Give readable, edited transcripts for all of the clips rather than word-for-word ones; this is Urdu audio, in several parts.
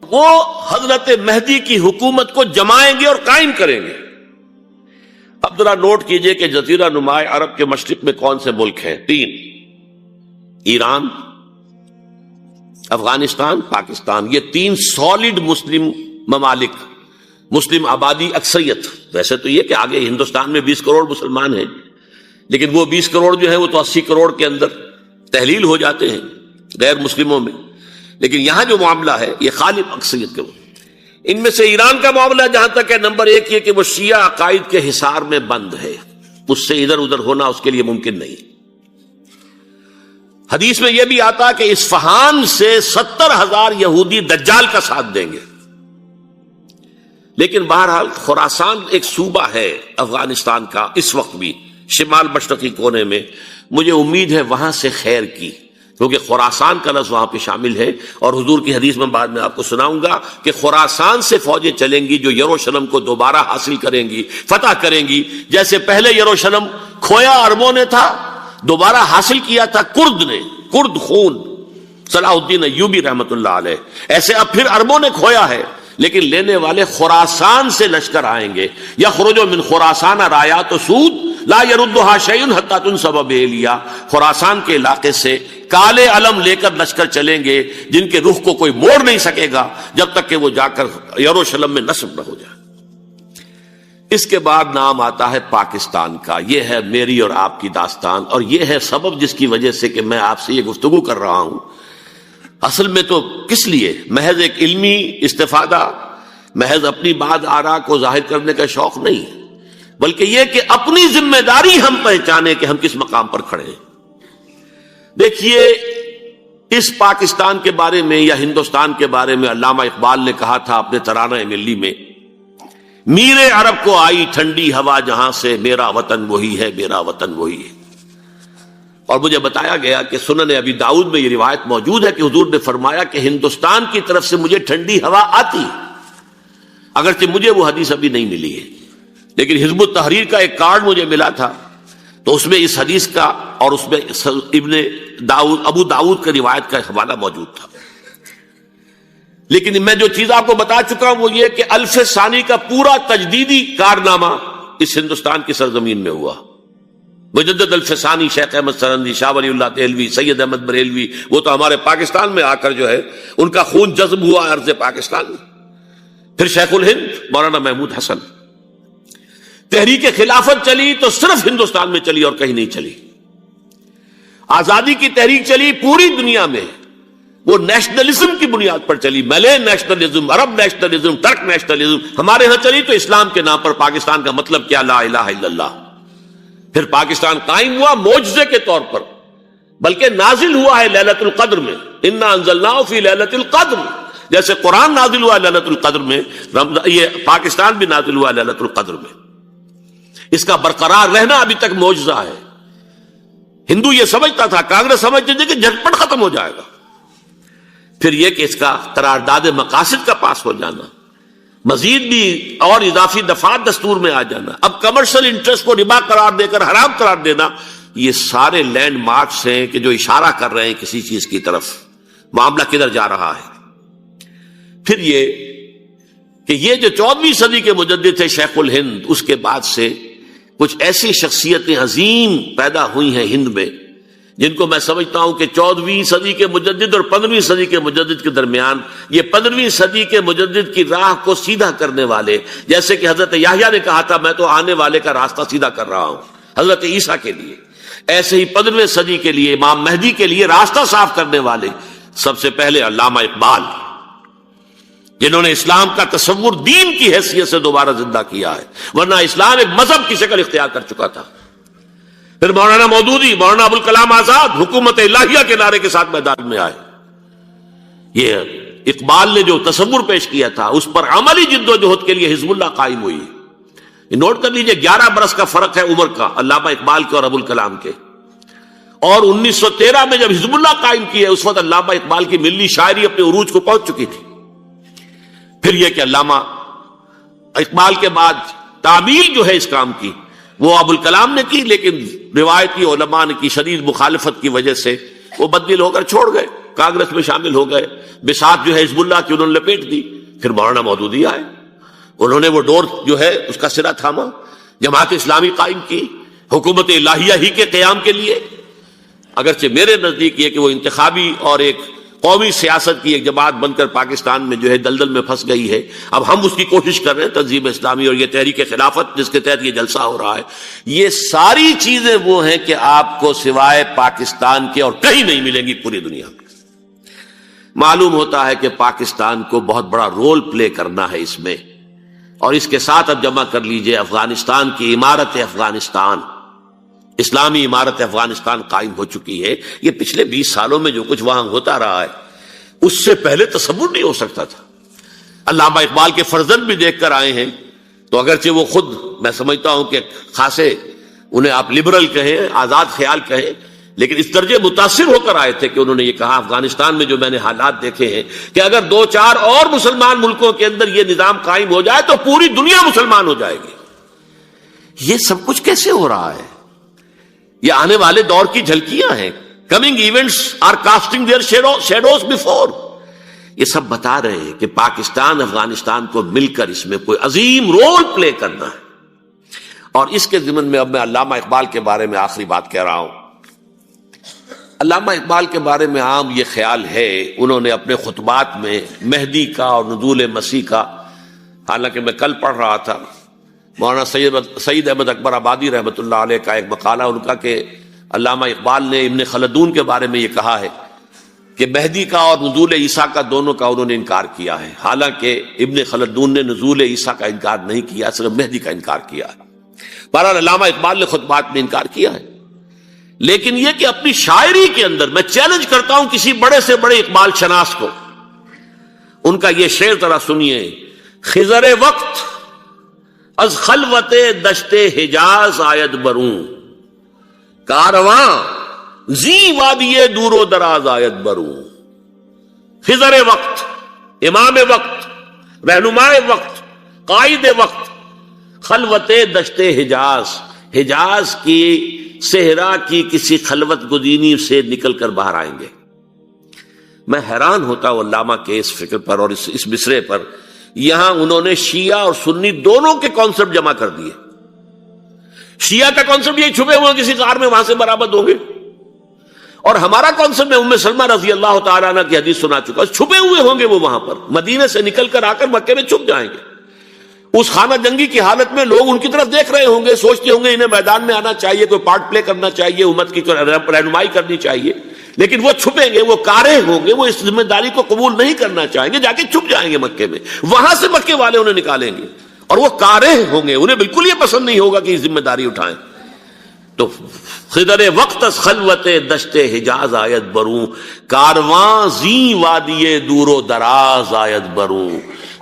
وہ حضرت مہدی کی حکومت کو جمائیں گے اور قائم کریں گے۔ اب ذرا نوٹ کیجئے کہ جزیرہ نما عرب کے مشرق میں کون سے ملک ہیں؟ 3: ایران، افغانستان، پاکستان۔ یہ 3 سالڈ مسلم ممالک، مسلم آبادی اکثریت۔ ویسے تو یہ کہ آگے ہندوستان میں 20 کروڑ مسلمان ہیں، لیکن وہ 20 کروڑ جو ہے وہ تو 80 کروڑ کے اندر تحلیل ہو جاتے ہیں غیر مسلموں میں، لیکن یہاں جو معاملہ ہے یہ غالب اکثریت کے۔ ان میں سے ایران کا معاملہ جہاں تک ہے، نمبر 1 یہ کہ وہ شیعہ عقائد کے حصار میں بند ہے، اس سے ادھر ادھر ہونا اس کے لیے ممکن نہیں۔ حدیث میں یہ بھی آتا کہ اصفہان سے 70,000 یہودی دجال کا ساتھ دیں گے۔ لیکن بہرحال خراسان ایک صوبہ ہے افغانستان کا اس وقت بھی شمال مشرقی کونے میں، مجھے امید ہے وہاں سے خیر کی، کیونکہ خراسان کا لفظ وہاں پہ شامل ہے، اور حضور کی حدیث میں بعد میں آپ کو سناؤں گا کہ خراسان سے فوجیں چلیں گی جو یروشلم کو دوبارہ حاصل کریں گی، فتح کریں گی، جیسے پہلے یروشلم کھویا عربوں نے تھا، دوبارہ حاصل کیا تھا کرد نے، کرد خون صلاح الدین ایوبی رحمت اللہ علیہ، ایسے اب پھر عربوں نے کھویا ہے، لیکن لینے والے خراسان سے لشکر آئیں گے۔ یخرج من خراسان رایات سود لا يردها شیء حتی تنصب بإیلیا، خراسان کے علاقے سے کالے علم لے کر لشکر چلیں گے جن کے رخ کو کوئی موڑ نہیں سکے گا جب تک کہ وہ جا کر یروشلم میں نصب نہ ہو جائے۔ اس کے بعد نام آتا ہے پاکستان کا۔ یہ ہے میری اور آپ کی داستان، اور یہ ہے سبب جس کی وجہ سے کہ میں آپ سے یہ گفتگو کر رہا ہوں۔ اصل میں تو کس لیے؟ محض ایک علمی استفادہ، محض اپنی بات آراء کو ظاہر کرنے کا شوق نہیں، بلکہ یہ کہ اپنی ذمہ داری ہم پہچانے کہ ہم کس مقام پر کھڑے ہیں۔ دیکھیے، اس پاکستان کے بارے میں یا ہندوستان کے بارے میں علامہ اقبال نے کہا تھا اپنے ترانہ ملی میں، میر عرب کو آئی ٹھنڈی ہوا جہاں سے، میرا وطن وہی ہے، میرا وطن وہی ہے۔ اور مجھے بتایا گیا کہ سنن ابی داؤد میں یہ روایت موجود ہے کہ حضور نے فرمایا کہ ہندوستان کی طرف سے مجھے ٹھنڈی ہوا آتی، اگرچہ مجھے وہ حدیث ابھی نہیں ملی ہے، لیکن حزب التحریر کا ایک کارڈ مجھے ملا تھا، تو اس میں اس حدیث کا اور اس میں ابو داؤد کا روایت کا حوالہ موجود تھا۔ لیکن میں جو چیز آپ کو بتا چکا ہوں وہ یہ کہ الف ثانی کا پورا تجدیدی کارنامہ اس ہندوستان کی سرزمین میں ہوا۔ مجدد الف ثانی شیخ احمد سرندی، شاہ ولی اللہ دہلوی، سید احمد بریلوی، وہ تو ہمارے پاکستان میں آ کر جو ہے ان کا خون جذب ہوا ارض پاکستان میں۔ پھر شیخ الہند مولانا محمود حسن۔ تحریک خلافت چلی تو صرف ہندوستان میں چلی اور کہیں نہیں چلی۔ آزادی کی تحریک چلی پوری دنیا میں، وہ نیشنلزم کی بنیاد پر چلی، ملے نیشنلزم، عرب نیشنلزم، ترک نیشنلزم۔ ہمارے ہاں چلی تو اسلام کے نام پر، پاکستان کا مطلب کیا؟ لا الہ الا اللہ۔ پھر پاکستان قائم ہوا معجزے کے طور پر، بلکہ نازل ہوا ہے لیلۃ القدر میں، انا انزلناہ فی لیلۃ القدر، جیسے قرآن نازل ہوا لیلۃ القدر میں، یہ پاکستان بھی نازل ہوا لیلۃ القدر میں۔ اس کا برقرار رہنا ابھی تک معجزہ ہے۔ ہندو یہ سمجھتا تھا، کانگریس سمجھتی تھی کہ جھٹپٹ ختم ہو جائے گا۔ پھر یہ کہ اس کا قرارداد مقاصد کا پاس ہو جانا، مزید بھی اور اضافی دفعات دستور میں آ جانا، اب کمرشل انٹرسٹ کو ربا قرار دے کر حرام قرار دینا، یہ سارے لینڈ مارکس ہیں کہ جو اشارہ کر رہے ہیں کسی چیز کی طرف، معاملہ کدھر جا رہا ہے۔ پھر یہ کہ یہ جو 14ویں صدی کے مجدد تھے شیخ الہند، اس کے بعد سے کچھ ایسی شخصیتیں عظیم پیدا ہوئی ہیں ہند میں، جن کو میں سمجھتا ہوں کہ 14ویں صدی کے مجدد اور 15ویں صدی کے مجدد کے درمیان، یہ 15ویں صدی کے مجدد کی راہ کو سیدھا کرنے والے، جیسے کہ حضرت یحییٰ نے کہا تھا میں تو آنے والے کا راستہ سیدھا کر رہا ہوں حضرت عیسیٰ کے لیے، ایسے ہی 15ویں صدی کے لیے امام مہدی کے لیے راستہ صاف کرنے والے سب سے پہلے علامہ اقبال، جنہوں نے اسلام کا تصور دین کی حیثیت سے دوبارہ زندہ کیا ہے، ورنہ اسلام ایک مذہب کی شکل اختیار کر چکا تھا۔ پھر مولانا مودودی، مولانا ابوالکلام آزاد حکومت الہیہ کے نعرے کے ساتھ میدان میں آئے۔ یہ اقبال نے جو تصور پیش کیا تھا اس پر عملی جد و جہد کے لیے حزب اللہ قائم ہوئی۔ نوٹ کر لیجئے 11 برس کا فرق ہے عمر کا علامہ اقبال کے اور ابوالکلام کے، اور 1913 میں جب حزب اللہ قائم کی ہے اس وقت علامہ اقبال کی ملی شاعری اپنے عروج کو پہنچ چکی تھی۔ پھر یہ کہ علامہ اقبال کے بعد تعمیل جو ہے اس کام کی وہ ابوالکلام نے کی، لیکن روایتی علماء نے کی شدید مخالفت کی وجہ سے وہ بددل ہو کر چھوڑ گئے۔ کانگریس میں شامل ہو گئے، بساط جو ہے حزب اللہ کی انہوں نے لپیٹ دی، پھر مولانا مودودی آئے، انہوں نے وہ ڈور جو ہے اس کا سرا تھاما، جماعت اسلامی قائم کی حکومت الہیہ ہی کے قیام کے لیے۔ اگرچہ میرے نزدیک یہ کہ وہ انتخابی اور ایک قومی سیاست کی ایک جماعت بن کر پاکستان میں جو ہے دلدل میں پھنس گئی ہے، اب ہم اس کی کوشش کر رہے ہیں، تنظیم اسلامی اور یہ تحریک خلافت جس کے تحت یہ جلسہ ہو رہا ہے، یہ ساری چیزیں وہ ہیں کہ آپ کو سوائے پاکستان کے اور کہیں نہیں ملیں گی پوری دنیا میں۔ معلوم ہوتا ہے کہ پاکستان کو بہت بڑا رول پلے کرنا ہے اس میں، اور اس کے ساتھ اب جمع کر لیجئے افغانستان کی عمارت افغانستان، اسلامی عمارت افغانستان قائم ہو چکی ہے۔ یہ پچھلے 20 سالوں میں جو کچھ وہاں ہوتا رہا ہے اس سے پہلے تصور نہیں ہو سکتا تھا۔ علامہ اقبال کے فرزند بھی دیکھ کر آئے ہیں، تو اگرچہ وہ خود میں سمجھتا ہوں کہ خاصے انہیں آپ لبرل کہیں، آزاد خیال کہیں، لیکن اس درجے متاثر ہو کر آئے تھے کہ انہوں نے یہ کہا افغانستان میں جو میں نے حالات دیکھے ہیں کہ اگر 2-4 اور مسلمان ملکوں کے اندر یہ نظام قائم ہو جائے تو پوری دنیا مسلمان ہو جائے گی۔ یہ سب کچھ کیسے ہو رہا ہے؟ یہ آنے والے دور کی جھلکیاں ہیں۔ Coming events are casting their shadows before. یہ سب بتا رہے ہیں کہ پاکستان افغانستان کو مل کر اس میں کوئی عظیم رول پلے کرنا ہے۔ اور اس کے ضمن میں اب میں علامہ اقبال کے بارے میں آخری بات کہہ رہا ہوں۔ علامہ اقبال کے بارے میں عام یہ خیال ہے، انہوں نے اپنے خطبات میں مہدی کا اور نزول مسیح کا، حالانکہ میں کل پڑھ رہا تھا مولانا سید احمد اکبر آبادی رحمۃ اللہ علیہ کا ایک مقالہ ان کا کہ علامہ اقبال نے ابن خلدون کے بارے میں یہ کہا ہے کہ مہدی کا اور نزول عیسیٰ کا دونوں کا انہوں نے انکار کیا ہے، حالانکہ ابن خلدون نے نزول عیسیٰ کا انکار نہیں کیا، صرف مہدی کا انکار کیا ہے۔ بہرحال علامہ اقبال نے خطبات میں انکار کیا ہے، لیکن یہ کہ اپنی شاعری کے اندر میں چیلنج کرتا ہوں کسی بڑے سے بڑے اقبال شناس کو، ان کا یہ شعر ذرا سنیے: خضر وقت از خلوت دشت حجاز آید بروں، کارواں زی وادی دور و دراز آید بروں۔ خضر وقت، امام وقت، رہنمائے وقت، قائد وقت، خلوت دشت حجاز، حجاز کی صحرا کی کسی خلوت گزینی سے نکل کر باہر آئیں گے۔ میں حیران ہوتا ہوں علامہ کے اس فکر پر اور اس مصرے پر۔ یہاں انہوں نے شیعہ اور سنی دونوں کے کانسیپٹ جمع کر دیے۔ شیعہ کا کانسیپٹ یہ چھپے ہوئے کسی غار میں وہاں سے برآمد ہوں گے، اور ہمارا کانسیپٹ میں ام سلمہ رضی اللہ تعالیٰ عنہ کی حدیث سنا چکا، چھپے ہوئے ہوں گے وہ وہاں پر، مدینے سے نکل کر آ کر مکے میں چھپ جائیں گے۔ اس خانہ جنگی کی حالت میں لوگ ان کی طرف دیکھ رہے ہوں گے، سوچتے ہوں گے انہیں میدان میں آنا چاہیے، کوئی پارٹ پلے کرنا چاہیے، امت کی رہنمائی کرنی چاہیے، لیکن وہ چھپیں گے، وہ کارے ہوں گے، وہ اس ذمہ داری کو قبول نہیں کرنا چاہیں گے، جا کے چھپ جائیں گے مکے میں، وہاں سے مکے والے انہیں نکالیں گے، اور وہ کارے ہوں گے، انہیں بالکل یہ پسند نہیں ہوگا کہ یہ ذمہ داری اٹھائیں۔ تو خضر وقت از خلوت دشت حجاز آیت بروں، کارواں زی وادی دور و دراز آیت بروں۔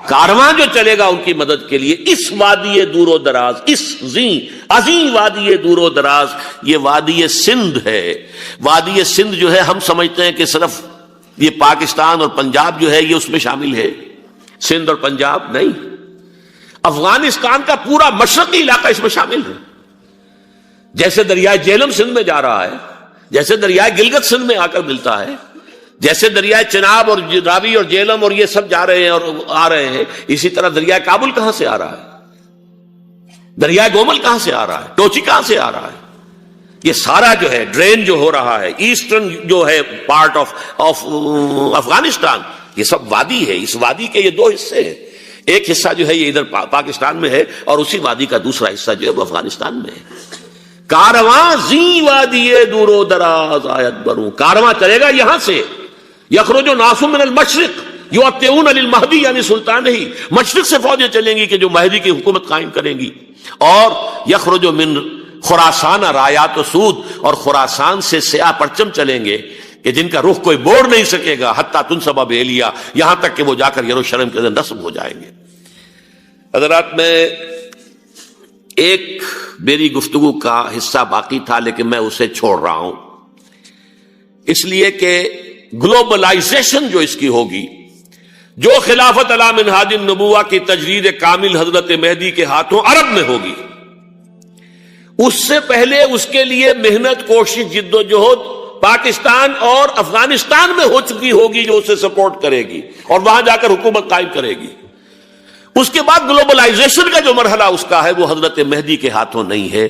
کارواں جو چلے گا ان کی مدد کے لیے اس وادی دور و دراز، اس عظیم وادی دور و دراز، یہ وادی سندھ ہے۔ وادی سندھ جو ہے ہم سمجھتے ہیں کہ صرف یہ پاکستان اور پنجاب جو ہے یہ اس میں شامل ہے، سندھ اور پنجاب نہیں، افغانستان کا پورا مشرقی علاقہ اس میں شامل ہے۔ جیسے دریائے جہلم سندھ میں جا رہا ہے، جیسے دریائے گلگت سندھ میں آ کر ملتا ہے، جیسے دریائے چناب اور راوی اور جہلم اور یہ سب جا رہے ہیں اور آ رہے ہیں، اسی طرح دریائے کابل کہاں سے آ رہا ہے، دریائے گومل کہاں سے آ رہا ہے، ٹوچی کہاں سے آ رہا ہے، یہ سارا جو ہے ڈرین جو ہو رہا ہے، ایسٹرن جو ہے پارٹ آف افغانستان، یہ سب وادی ہے۔ اس وادی کے یہ دو حصے ہیں، ایک حصہ جو ہے یہ ادھر پاکستان میں ہے، اور اسی وادی کا دوسرا حصہ جو ہے وہ افغانستان میں ہے۔ کارواں زی وادی دور و دراز آیت بروں، کارواں چلے گا یہاں سے، یخرج ناس من المشرق یؤتون للمہدی یعنی سلطان ہی، مشرق سے فوجیں چلیں گی کہ جو مہدی کی حکومت قائم کریں گی، اور یخرج من خراسان رایات و سود، اور خراسان سے سیاہ پرچم چلیں گے کہ جن کا رخ کوئی موڑ نہیں سکے گا، حتیٰ تنصب بیلیا، یہاں تک کہ وہ جا کر یروشلم کے اندر نصب ہو جائیں گے۔ حضرات، میں ایک میری گفتگو کا حصہ باقی تھا لیکن میں اسے چھوڑ رہا ہوں، اس لیے کہ گلوبلائزیشن جو اس کی ہوگی، جو خلافت علی منہاج النبوہ کی تجرید کامل حضرت مہدی کے ہاتھوں عرب میں ہوگی، اس سے پہلے اس کے لیے محنت، کوشش، جد و جہد پاکستان اور افغانستان میں ہو چکی ہوگی جو اسے سپورٹ کرے گی اور وہاں جا کر حکومت قائم کرے گی. اس کے بعد گلوبلائزیشن کا جو مرحلہ اس کا ہے وہ حضرت مہدی کے ہاتھوں نہیں ہے.